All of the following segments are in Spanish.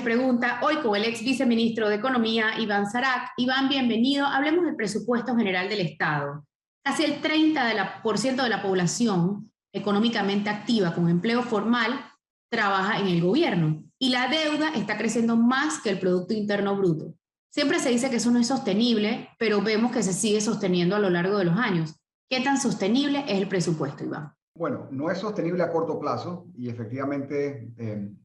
pregunta, hoy con el ex viceministro de Economía, Iván Sarak. Iván, bienvenido. Hablemos del presupuesto general del Estado. Casi el 30% de la población económicamente activa con empleo formal trabaja en el gobierno y la deuda está creciendo más que el Producto Interno Bruto. Siempre se dice que eso no es sostenible, pero vemos que se sigue sosteniendo a lo largo de los años. ¿Qué tan sostenible es el presupuesto, Iván? Bueno, no es sostenible a corto plazo y efectivamente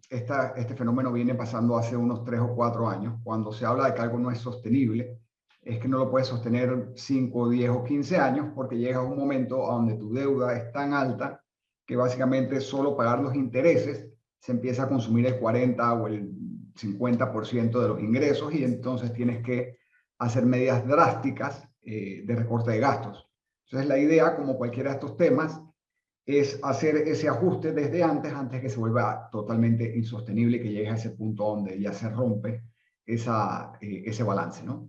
este fenómeno viene pasando hace unos 3 o 4 años. Cuando se habla de que algo no es sostenible, es que no lo puedes sostener 5, 10 o 15 años porque llega un momento a donde tu deuda es tan alta que básicamente solo pagar los intereses se empieza a consumir el 40 o el 50% de los ingresos y entonces tienes que hacer medidas drásticas de recorte de gastos. Entonces la idea, como cualquiera de estos temas, es hacer ese ajuste desde antes que se vuelva totalmente insostenible y que llegue a ese punto donde ya se rompe ese balance, ¿no?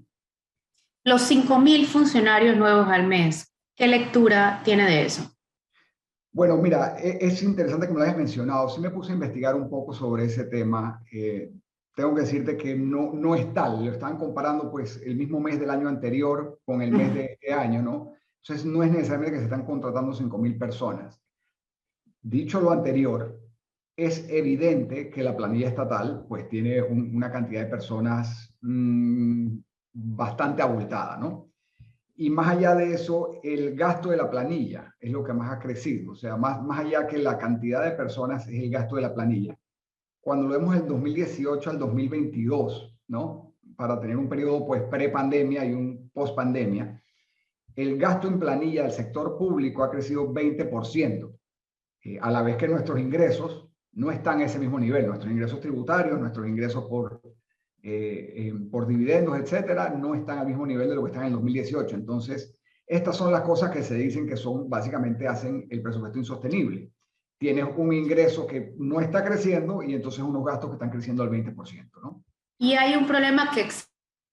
Los 5.000 funcionarios nuevos al mes, ¿qué lectura tiene de eso? Bueno, mira, es interesante que me lo hayas mencionado. Sí me puse a investigar un poco sobre ese tema. Tengo que decirte que no es tal. Lo están comparando pues el mismo mes del año anterior con el mes de este año, ¿no? Entonces no es necesariamente que se están contratando 5.000 personas. Dicho lo anterior, es evidente que la planilla estatal pues tiene una cantidad de personas bastante abultada, ¿no? Y más allá de eso, el gasto de la planilla es lo que más ha crecido. O sea, más allá que la cantidad de personas es el gasto de la planilla. Cuando lo vemos del 2018 al 2022, ¿no? Para tener un periodo pues pre-pandemia y un post-pandemia, el gasto en planilla del sector público ha crecido 20%. A la vez que nuestros ingresos no están a ese mismo nivel. Nuestros ingresos tributarios, nuestros ingresos por dividendos, etcétera, no están al mismo nivel de lo que están en el 2018. Entonces, estas son las cosas que se dicen que son, básicamente hacen el presupuesto insostenible. Tienes un ingreso que no está creciendo y entonces unos gastos que están creciendo al 20%, ¿no? Y hay un problema que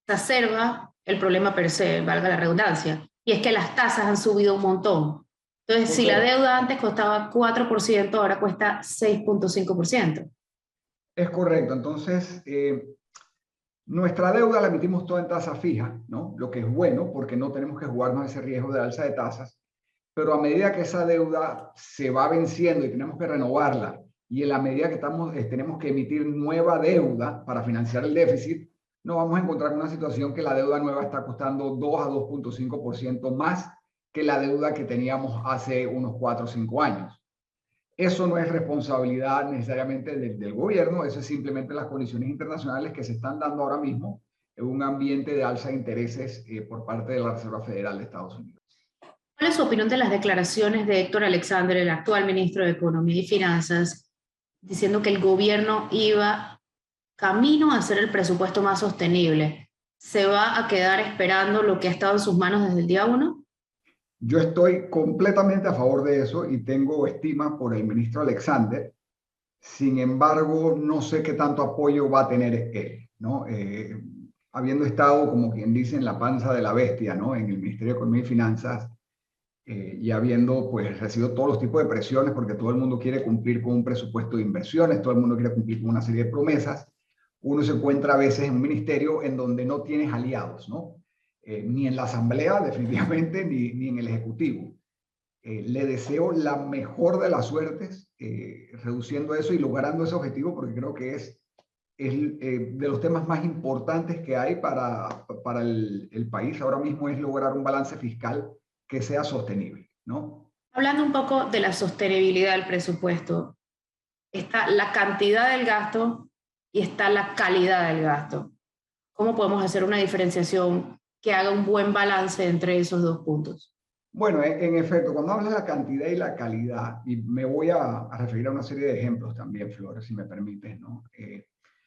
exacerba el problema per se, valga la redundancia, y es que las tasas han subido un montón. Entonces, si la deuda antes costaba 4%, ahora cuesta 6.5%. Es correcto. Entonces, nuestra deuda la emitimos toda en tasa fija, ¿no? Lo que es bueno porque no tenemos que jugarnos ese riesgo de alza de tasas, pero a medida que esa deuda se va venciendo y tenemos que renovarla, y en la medida que tenemos que emitir nueva deuda para financiar el déficit, nos vamos a encontrar con una situación que la deuda nueva está costando 2 a 2.5% más que la deuda que teníamos hace unos 4 o 5 años. Eso no es responsabilidad necesariamente del gobierno, eso es simplemente las condiciones internacionales que se están dando ahora mismo en un ambiente de alza de intereses por parte de la Reserva Federal de Estados Unidos. ¿Cuál es su opinión de las declaraciones de Héctor Alexander, el actual ministro de Economía y Finanzas, diciendo que el gobierno iba camino a hacer el presupuesto más sostenible? ¿Se va a quedar esperando lo que ha estado en sus manos desde el día 1? Yo estoy completamente a favor de eso y tengo estima por el ministro Alexander. Sin embargo, no sé qué tanto apoyo va a tener él, ¿no? Habiendo estado, como quien dice, en la panza de la bestia, ¿no? En el Ministerio de Economía y Finanzas, y habiendo pues recibido todos los tipos de presiones porque todo el mundo quiere cumplir con un presupuesto de inversiones, todo el mundo quiere cumplir con una serie de promesas, uno se encuentra a veces en un ministerio en donde no tienes aliados, ¿no? Ni en la Asamblea definitivamente, ni en el Ejecutivo. Le deseo la mejor de las suertes reduciendo eso y logrando ese objetivo porque creo que es de los temas más importantes que hay para el país ahora mismo es lograr un balance fiscal que sea sostenible, ¿no? Hablando un poco de la sostenibilidad del presupuesto, está la cantidad del gasto y está la calidad del gasto. ¿Cómo podemos hacer una diferenciación que haga un buen balance entre esos dos puntos? Bueno, en efecto, cuando hablas de la cantidad y la calidad, y me voy a referir a una serie de ejemplos también, Flores, si me permites, ¿no?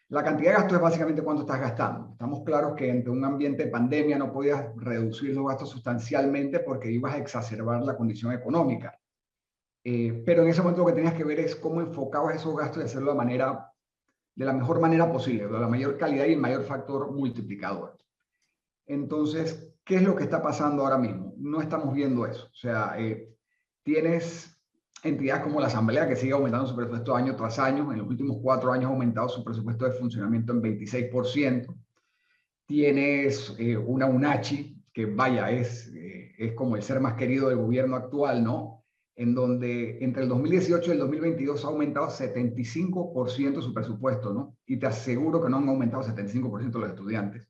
La cantidad de gasto es básicamente cuánto estás gastando. Estamos claros que entre un ambiente de pandemia no podías reducir los gastos sustancialmente porque ibas a exacerbar la condición económica. Pero en ese momento lo que tenías que ver es cómo enfocabas esos gastos y hacerlo de la mejor manera posible, de la mayor calidad y el mayor factor multiplicador. Entonces, ¿qué es lo que está pasando ahora mismo? No estamos viendo eso. O sea, tienes entidades como la Asamblea, que sigue aumentando su presupuesto año tras año. En los últimos 4 años ha aumentado su presupuesto de funcionamiento en 26%. Tienes una UNACHI, que vaya, es como el ser más querido del gobierno actual, ¿no? En donde entre el 2018 y el 2022 ha aumentado 75% su presupuesto, ¿no? Y te aseguro que no han aumentado 75% los estudiantes.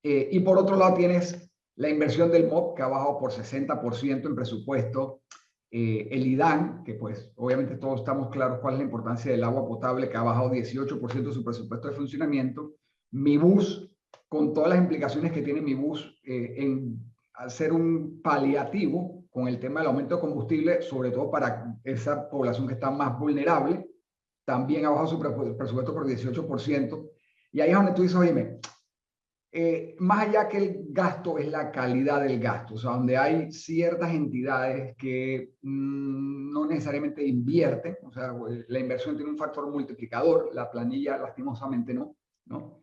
Y por otro lado tienes la inversión del MOP, que ha bajado por 60% en presupuesto. El IDAN, que pues obviamente todos estamos claros cuál es la importancia del agua potable, que ha bajado 18% su presupuesto de funcionamiento. Mi bus, con todas las implicaciones que tiene mi bus en hacer un paliativo con el tema del aumento de combustible, sobre todo para esa población que está más vulnerable, también ha bajado su presupuesto por 18%. Y ahí es donde tú dices, oye, más allá que el gasto es la calidad del gasto, o sea, donde hay ciertas entidades que no necesariamente invierten, o sea, la inversión tiene un factor multiplicador, la planilla lastimosamente no, ¿no?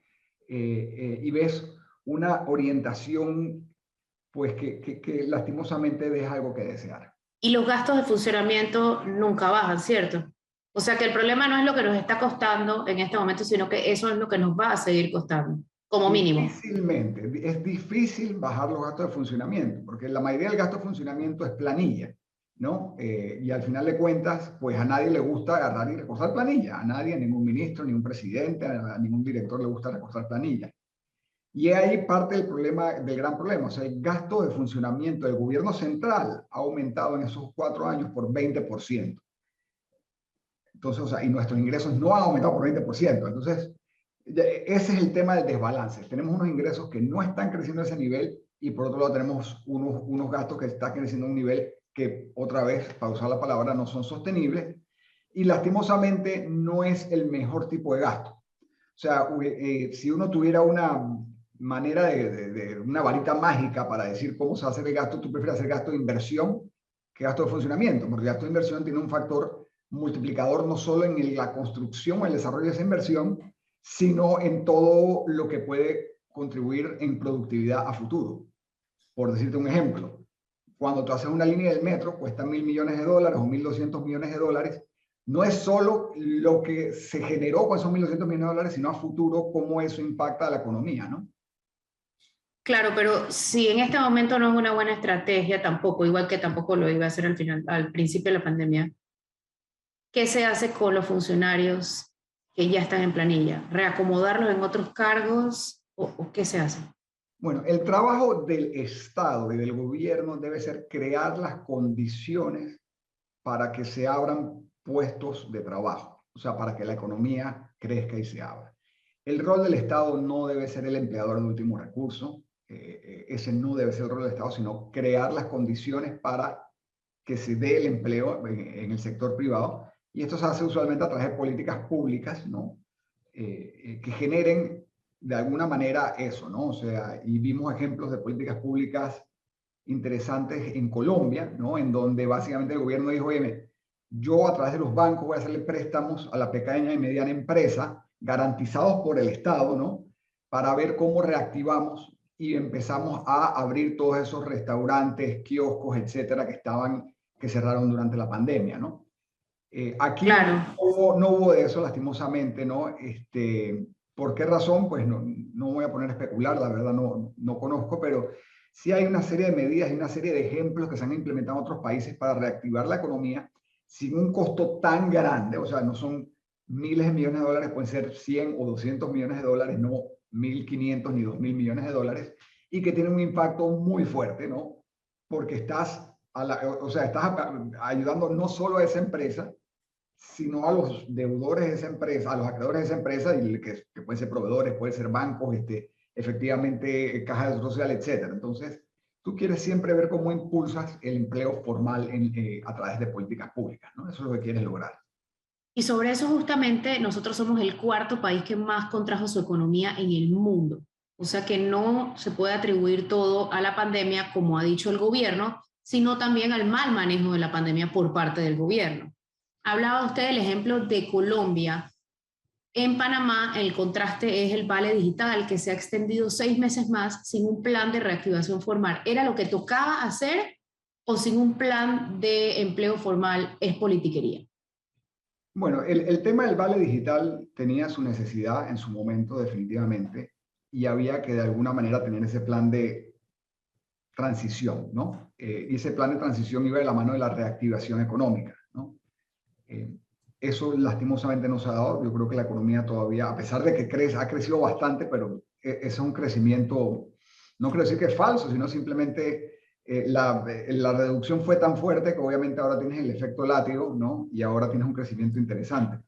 Y ves una orientación pues que lastimosamente deja algo que desear. Y los gastos de funcionamiento nunca bajan, ¿cierto? O sea que el problema no es lo que nos está costando en este momento, sino que eso es lo que nos va a seguir costando, como mínimo. Difícilmente, es difícil bajar los gastos de funcionamiento, porque la mayoría del gasto de funcionamiento es planilla, ¿no? Y al final de cuentas, pues a nadie le gusta agarrar y recortar planilla, a nadie, a ningún ministro, ningún presidente, a ningún director le gusta recortar planilla. Y ahí parte del problema, del gran problema, o sea, el gasto de funcionamiento del gobierno central ha aumentado en esos 4 años por 20%. Entonces, o sea, y nuestros ingresos no han aumentado por 20%. Entonces, ese es el tema del desbalance. Tenemos unos ingresos que no están creciendo a ese nivel y por otro lado tenemos unos gastos que están creciendo a un nivel que, otra vez, para usar la palabra, no son sostenibles y lastimosamente no es el mejor tipo de gasto. O sea, si uno tuviera una manera de una varita mágica para decir cómo se hace el gasto, tú prefieres hacer gasto de inversión que gasto de funcionamiento, porque gasto de inversión tiene un factor multiplicador no solo en la construcción o el desarrollo de esa inversión, sino en todo lo que puede contribuir en productividad a futuro. Por decirte un ejemplo, cuando tú haces una línea del metro, cuesta $1.000 millones o 1.200 millones de dólares, no es solo lo que se generó con esos 1.200 millones de dólares, sino a futuro cómo eso impacta a la economía, ¿no? Claro, pero si en este momento no es una buena estrategia tampoco, igual que tampoco lo iba a hacer al final, al principio de la pandemia, ¿qué se hace con los funcionarios que ya están en planilla? ¿Reacomodarlos en otros cargos o qué se hace? Bueno, el trabajo del Estado y del gobierno debe ser crear las condiciones para que se abran puestos de trabajo, o sea, para que la economía crezca y se abra. El rol del Estado no debe ser el empleador de último recurso, ese no debe ser el rol del Estado, sino crear las condiciones para que se dé el empleo en el sector privado. Y esto se hace usualmente a través de políticas públicas, ¿no? Que generen de alguna manera eso, ¿no? O sea, y vimos ejemplos de políticas públicas interesantes en Colombia, ¿no? En donde básicamente el gobierno dijo, oye, yo a través de los bancos voy a hacerle préstamos a la pequeña y mediana empresa, garantizados por el Estado, ¿no? Para ver cómo reactivamos y empezamos a abrir todos esos restaurantes, kioscos, etcétera, que cerraron durante la pandemia, ¿no? Aquí Claro. no hubo de eso, lastimosamente, ¿no? ¿Por qué razón? Pues no voy a poner a especular, la verdad no conozco, pero sí hay una serie de medidas y una serie de ejemplos que se han implementado en otros países para reactivar la economía sin un costo tan grande, o sea, no son miles de millones de dólares, pueden ser 100 o 200 millones de dólares, no 1.500 ni 2.000 millones de dólares, y que tienen un impacto muy fuerte, ¿no? Porque o sea, estás ayudando no solo a esa empresa, sino a los deudores de esa empresa, a los acreedores de esa empresa, y que pueden ser proveedores, pueden ser bancos, efectivamente caja de social, etcétera. Entonces, tú quieres siempre ver cómo impulsas el empleo formal a través de políticas públicas, ¿no? Eso es lo que quieres lograr. Y sobre eso justamente nosotros somos el cuarto país que más contrajo su economía en el mundo. O sea que no se puede atribuir todo a la pandemia, como ha dicho el gobierno, sino también al mal manejo de la pandemia por parte del gobierno. Hablaba usted del ejemplo de Colombia. En Panamá, el contraste es el vale digital, que se ha extendido 6 meses más sin un plan de reactivación formal. ¿Era lo que tocaba hacer o sin un plan de empleo formal es politiquería? Bueno, el tema del vale digital tenía su necesidad en su momento definitivamente y había que de alguna manera tener ese plan de transición, ¿no? Y ese plan de transición iba de la mano de la reactivación económica, ¿no? Eso lastimosamente no se ha dado. Yo creo que la economía todavía, a pesar de que crece, ha crecido bastante, pero es un crecimiento, no quiero decir que es falso, sino simplemente la reducción fue tan fuerte que obviamente ahora tienes el efecto látigo, ¿no? Y ahora tienes un crecimiento interesante.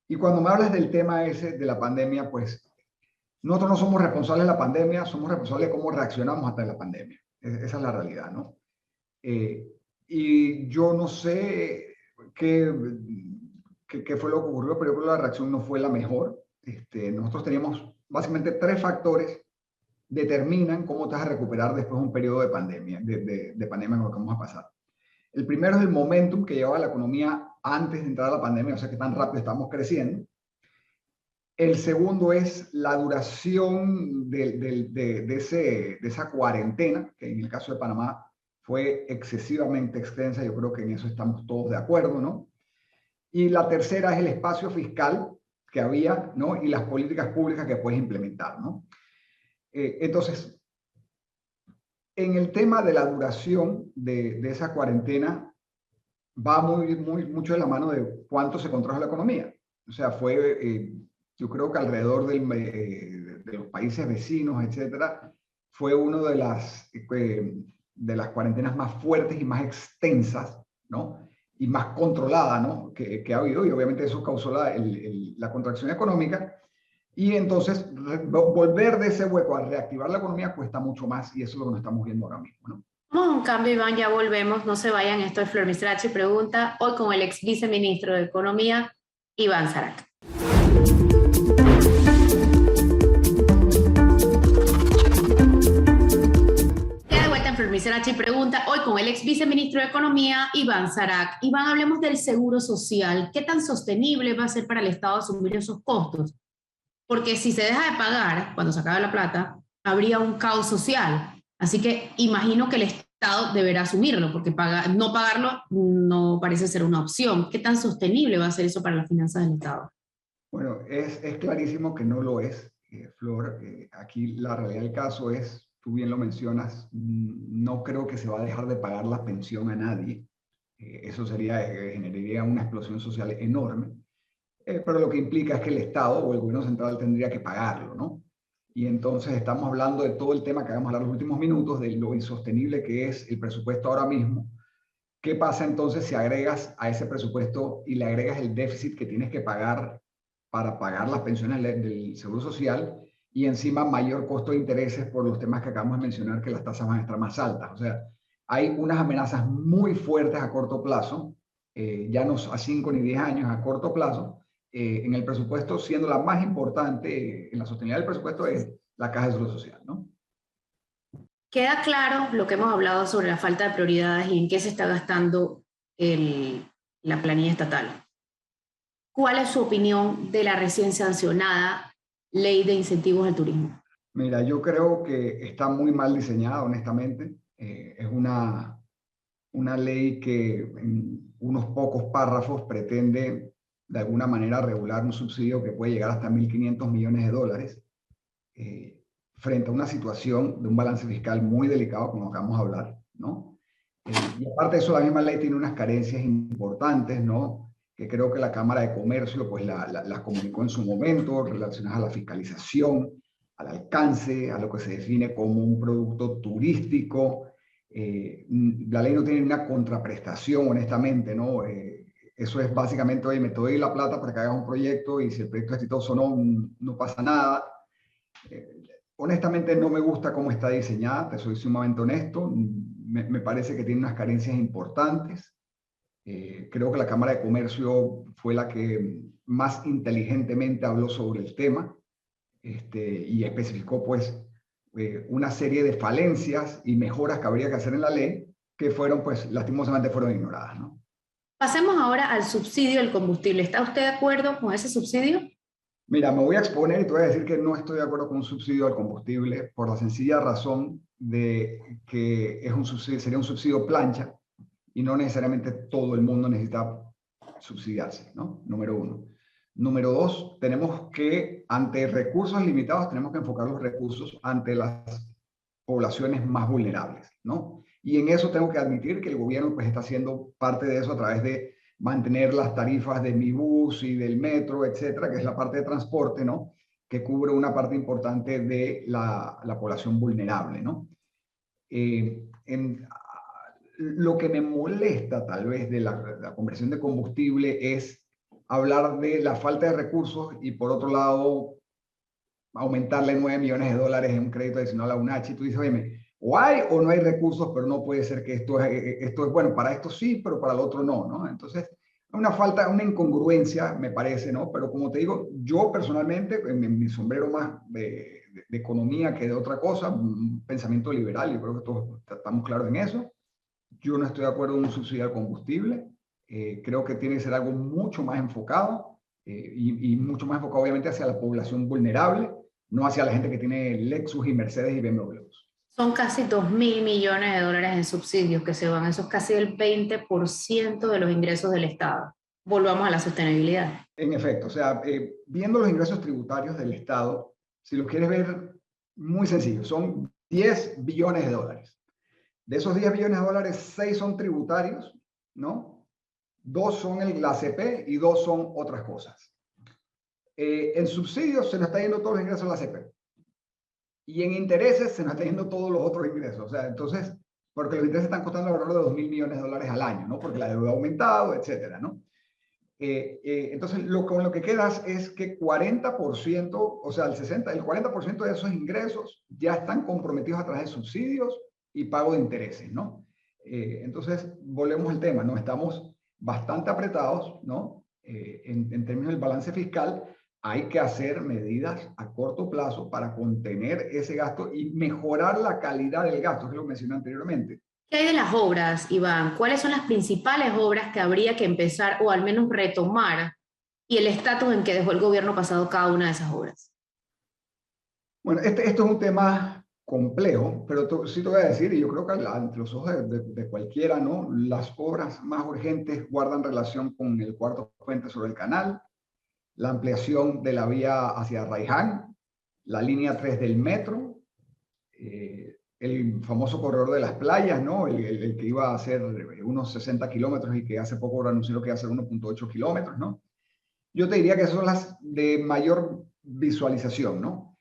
Y cuando me hablas del tema ese de la pandemia, pues nosotros no somos responsables de la pandemia, somos responsables de cómo reaccionamos ante la pandemia. Esa es la realidad, ¿no? Y yo no sé qué, qué fue lo que ocurrió, pero yo creo que la reacción no fue la mejor. Nosotros teníamos básicamente tres factores determinan cómo te vas a recuperar después de un periodo de pandemia, de pandemia con lo que vamos a pasar. El primero es el momentum que llevaba la economía antes de entrar a la pandemia, o sea que tan rápido estamos creciendo. El segundo es la duración de esa cuarentena, que en el caso de Panamá fue excesivamente extensa. Yo creo que en eso estamos todos de acuerdo, ¿no? Y la tercera es el espacio fiscal que había, ¿no? Y las políticas públicas que puedes implementar, ¿no? Entonces, en el tema de la duración de esa cuarentena, va mucho de la mano de cuánto se controla la economía. O sea, yo creo que alrededor de los países vecinos, etcétera, fue una de las cuarentenas más fuertes y más extensas, ¿no? Y más controlada, ¿no? Que ha habido, y obviamente eso causó la contracción económica. Y entonces, volver de ese hueco a reactivar la economía cuesta mucho más, y eso es lo que nos estamos viendo ahora mismo, ¿no? Vamos a un cambio, Iván, ya volvemos, no se vayan. Esto es Flor Mizrachi Pregunta, hoy con el ex viceministro de Economía, Iván Zarac. Ya de vuelta en Flor Mizrachi Pregunta, hoy con el ex viceministro de Economía, Iván Zarac. Iván, hablemos del seguro social. ¿Qué tan sostenible va a ser para el Estado asumir esos costos? Porque si se deja de pagar, cuando se acabe la plata, habría un caos social. Así que imagino que el Estado deberá asumirlo, porque no pagarlo no parece ser una opción. ¿Qué tan sostenible va a ser eso para las finanzas del Estado? Bueno, es clarísimo que no lo es, Flor. Aquí la realidad del caso es, tú bien lo mencionas, no creo que se va a dejar de pagar la pensión a nadie. Eso generaría una explosión social enorme. Pero lo que implica es que el Estado o el gobierno central tendría que pagarlo, ¿no? Y entonces estamos hablando de todo el tema que vamos a hablar en los últimos minutos, de lo insostenible que es el presupuesto ahora mismo. ¿Qué pasa entonces si agregas a ese presupuesto y le agregas el déficit que tienes que pagar para pagar las pensiones del Seguro Social y encima mayor costo de intereses por los temas que acabamos de mencionar, que las tasas van a estar más altas? O sea, hay unas amenazas muy fuertes a corto plazo, ya no a 5 ni 10 años, a corto plazo, en el presupuesto, siendo la más importante en la sostenibilidad del presupuesto es la Caja de Seguro Social, ¿no? Queda claro lo que hemos hablado sobre la falta de prioridades y en qué se está gastando la planilla estatal. ¿Cuál es su opinión de la recién sancionada Ley de Incentivos al Turismo? Mira, yo creo que está muy mal diseñada, honestamente. Es una ley que en unos pocos párrafos pretende de alguna manera regular un subsidio que puede llegar hasta 1.500 millones de dólares frente a una situación de un balance fiscal muy delicado, como acabamos de hablar, ¿no? Y aparte de eso, la misma ley tiene unas carencias importantes, ¿no? Que creo que la Cámara de Comercio pues las comunicó en su momento, relacionadas a la fiscalización, al alcance, a lo que se define como un producto turístico. La ley no tiene una contraprestación, honestamente, ¿no? Eso es básicamente, oye, me te doy la plata para que hagas un proyecto y si el proyecto es exitoso no pasa nada. Honestamente no me gusta cómo está diseñada, te soy sumamente honesto. Me parece que tiene unas carencias importantes. Creo que la Cámara de Comercio fue la que más inteligentemente habló sobre el tema y especificó pues una serie de falencias y mejoras que habría que hacer en la ley que fueron pues lastimosamente fueron ignoradas, ¿no? Pasemos ahora al subsidio del combustible. ¿Está usted de acuerdo con ese subsidio? Mira, me voy a exponer y te voy a decir que no estoy de acuerdo con un subsidio al combustible por la sencilla razón de que es un subsidio, sería un subsidio plancha y no necesariamente todo el mundo necesita subsidiarse, ¿no? Número uno. Número dos, tenemos que, ante recursos limitados, tenemos que enfocar los recursos ante las poblaciones más vulnerables, ¿no? Y en eso tengo que admitir que el gobierno pues está haciendo parte de eso a través de mantener las tarifas de mi bus y del metro, etcétera, que es la parte de transporte, ¿no? Que cubre una parte importante de la población vulnerable, ¿no? Lo que me molesta tal vez de la conversión de combustible es hablar de la falta de recursos y por otro lado aumentarle 9 millones de dólares en un crédito adicional a UNACHI. Tú dices, oye, o hay o no hay recursos, pero no puede ser que esto es bueno, para esto sí, pero para el otro no, ¿no? Entonces, una falta, una incongruencia, me parece, ¿no? Pero como te digo, yo personalmente, en mi sombrero más de economía que de otra cosa, un pensamiento liberal, yo creo que todos estamos claros en eso. Yo no estoy de acuerdo en un subsidio al combustible. Creo que tiene que ser algo mucho más enfocado y mucho más enfocado obviamente hacia la población vulnerable, no hacia la gente que tiene Lexus y Mercedes y BMWs. Son casi 2.000 millones de dólares en subsidios que se van, eso es casi el 20% de los ingresos del Estado. Volvamos a la sostenibilidad. En efecto, o sea, viendo los ingresos tributarios del Estado, si lo quieres ver muy sencillo, son 10 billones de dólares. De esos 10 billones de dólares, 6 son tributarios, ¿no? 2 son la ACP y 2 son otras cosas. En subsidios se nos está yendo todos los ingresos de la ACP. Y en intereses se nos está yendo todos los otros ingresos. O sea, entonces, porque los intereses están costando alrededor de 2.000 millones de dólares al año, ¿no? Porque la deuda ha aumentado, etcétera, ¿no? Entonces, con lo que quedas es que 40%, o sea, el 40% de esos ingresos ya están comprometidos a través de subsidios y pago de intereses, ¿no? Entonces, volvemos al tema, ¿no? Estamos bastante apretados, ¿no? En términos del balance fiscal, hay que hacer medidas a corto plazo para contener ese gasto y mejorar la calidad del gasto, que lo mencioné anteriormente. ¿Qué hay de las obras, Iván? ¿Cuáles son las principales obras que habría que empezar o al menos retomar y el estatus en que dejó el gobierno pasado cada una de esas obras? Bueno, esto es un tema complejo, pero sí te voy a decir, y yo creo que ante los ojos de cualquiera, ¿no? Las obras más urgentes guardan relación con el cuarto puente sobre el canal, la ampliación de la vía hacia Raiján, la línea 3 del metro, el famoso corredor de las playas, ¿no? El que iba a hacer unos 60 kilómetros y que hace poco anunció que iba a hacer 1.8 kilómetros, ¿no? Yo te diría que esas son las de mayor visualización, ¿no?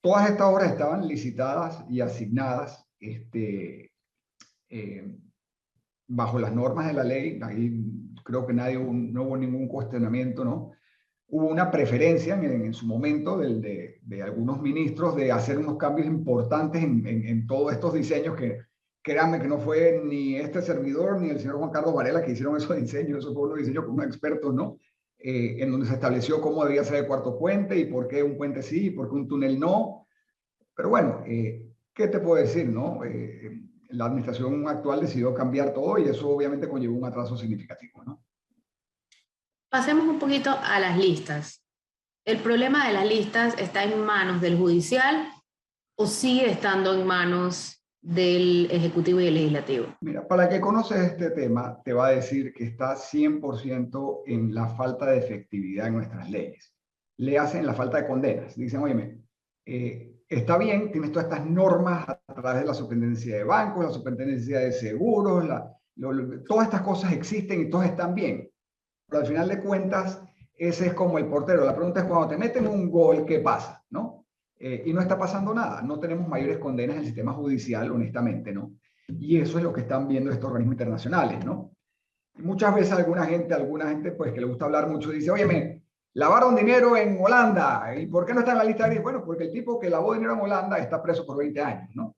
Todas estas obras estaban licitadas y asignadas bajo las normas de la ley. Ahí creo que no hubo ningún cuestionamiento, ¿no? Hubo una preferencia en su momento de algunos ministros de hacer unos cambios importantes en todos estos diseños que, créanme que no fue ni este servidor ni el señor Juan Carlos Varela que hicieron esos diseños, esos fueron los diseños con unos expertos, ¿no? En donde se estableció cómo debía ser el cuarto puente y por qué un puente sí y por qué un túnel no. Pero bueno, ¿qué te puedo decir, no? La administración actual decidió cambiar todo y eso obviamente conllevó un atraso significativo, ¿no? Pasemos un poquito a las listas. ¿El problema de las listas está en manos del judicial o sigue estando en manos del Ejecutivo y del Legislativo? Mira, para el que conoce este tema, te va a decir que está 100% en la falta de efectividad en nuestras leyes. Le hacen la falta de condenas. Dicen, oye, está bien, tienes todas estas normas a través de la superintendencia de bancos, la superintendencia de seguros, todas estas cosas existen y todas están bien. Pero al final de cuentas, ese es como el portero. La pregunta es, cuando te meten un gol, ¿qué pasa? ¿No? Y no está pasando nada. No tenemos mayores condenas en el sistema judicial, honestamente, ¿no? Y eso es lo que están viendo estos organismos internacionales, ¿no? Y muchas veces alguna gente, pues, que le gusta hablar mucho, dice, oye, me lavaron dinero en Holanda. ¿Y por qué no está en la lista gris? Bueno, porque el tipo que lavó dinero en Holanda está preso por 20 años, ¿no?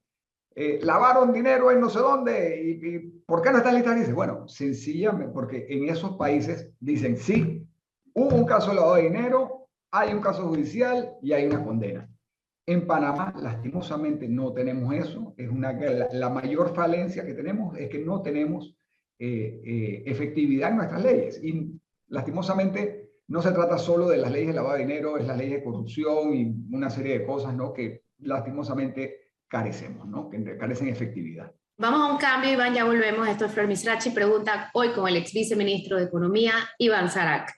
Lavaron dinero en no sé dónde y ¿por qué no está en lista gris? Bueno, sencillamente porque en esos países dicen sí, hubo un caso de lavado de dinero, hay un caso judicial y hay una condena. En Panamá, lastimosamente, no tenemos eso. La mayor falencia que tenemos es que no tenemos efectividad en nuestras leyes. Y lastimosamente, no se trata solo de las leyes de lavado de dinero, es las leyes de corrupción y una serie de cosas, ¿no?, que lastimosamente carecemos, ¿no?, que carecen efectividad. Vamos a un cambio, Iván, ya volvemos. Esto es Flor Misrachi Pregunta, hoy con el ex viceministro de Economía, Iván Sarak.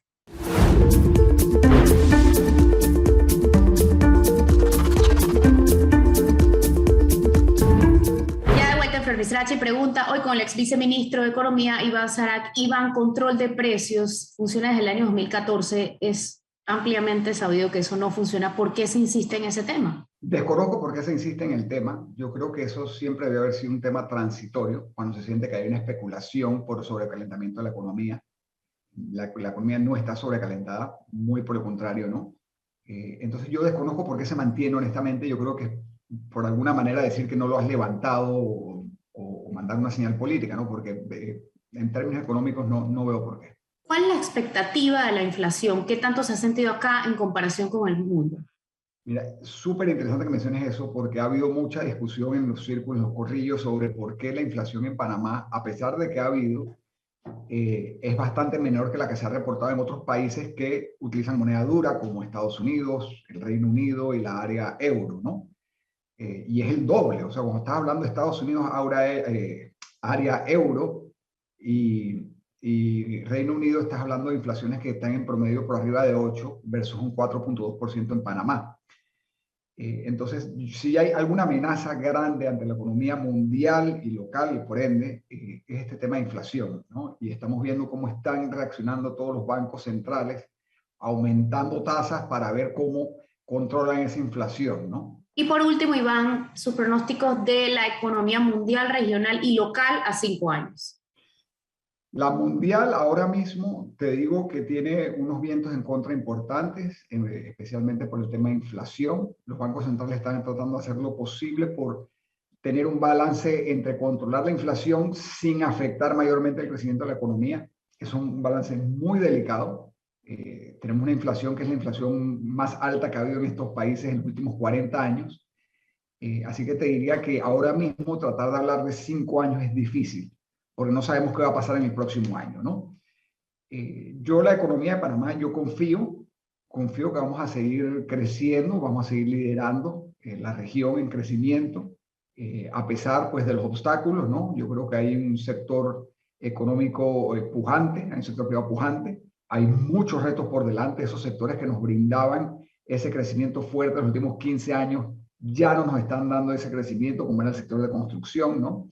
Flor Misrachi Pregunta, hoy con el ex viceministro de Economía, Iván Sarak. Iván, control de precios funciona desde el año 2014. Es ampliamente sabido que eso no funciona. ¿Por qué se insiste en ese tema? Desconozco por qué se insiste en el tema. Yo creo que eso siempre debe haber sido un tema transitorio, cuando se siente que hay una especulación por sobrecalentamiento de la economía. La economía no está sobrecalentada, muy por el contrario, ¿no? Entonces yo desconozco por qué se mantiene, honestamente. Yo creo que por alguna manera decir que no lo has levantado o mandar una señal política, ¿no? Porque en términos económicos no veo por qué. ¿Cuál es la expectativa de la inflación? ¿Qué tanto se ha sentido acá en comparación con el mundo? Mira, súper interesante que menciones eso, porque ha habido mucha discusión en los círculos, en los corrillos, sobre por qué la inflación en Panamá, a pesar de que ha habido, es bastante menor que la que se ha reportado en otros países que utilizan moneda dura, como Estados Unidos, el Reino Unido y la área euro, ¿no? Y es el doble. O sea, cuando estás hablando de Estados Unidos, ahora área euro, y Reino Unido, estás hablando de inflaciones que están en promedio por arriba de 8 versus un 4.2% en Panamá. Entonces, si hay alguna amenaza grande ante la economía mundial y local, y por ende, es este tema de inflación, ¿no? Y estamos viendo cómo están reaccionando todos los bancos centrales, aumentando tasas para ver cómo controlan esa inflación, ¿no? Y por último, Iván, sus pronósticos de la economía mundial, regional y local a 5 años. La mundial ahora mismo, te digo que tiene unos vientos en contra importantes, especialmente por el tema de inflación. Los bancos centrales están tratando de hacer lo posible por tener un balance entre controlar la inflación sin afectar mayormente el crecimiento de la economía. Es un balance muy delicado. Tenemos una inflación que es la inflación más alta que ha habido en estos países en los últimos 40 años. Así que te diría que ahora mismo tratar de hablar de 5 años es difícil, porque no sabemos qué va a pasar en el próximo año, ¿no? Yo la economía de Panamá, yo confío que vamos a seguir creciendo, vamos a seguir liderando la región en crecimiento, a pesar pues de los obstáculos, ¿no? Yo creo que hay un sector económico pujante, hay un sector privado pujante, hay muchos retos por delante. Esos sectores que nos brindaban ese crecimiento fuerte en los últimos 15 años ya no nos están dando ese crecimiento, como era el sector de construcción, ¿no?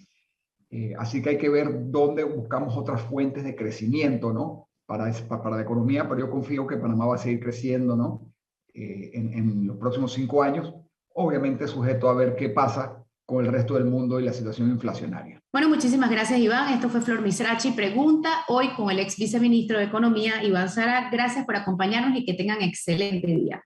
Así que hay que ver dónde buscamos otras fuentes de crecimiento, ¿no? Para la economía, pero yo confío que Panamá va a seguir creciendo, ¿no? En los próximos 5 años, obviamente sujeto a ver qué pasa con el resto del mundo y la situación inflacionaria. Bueno, muchísimas gracias, Iván. Esto fue Flor Misrachi Pregunta, hoy con el ex viceministro de Economía, Iván Sarak. Gracias por acompañarnos y que tengan excelente día.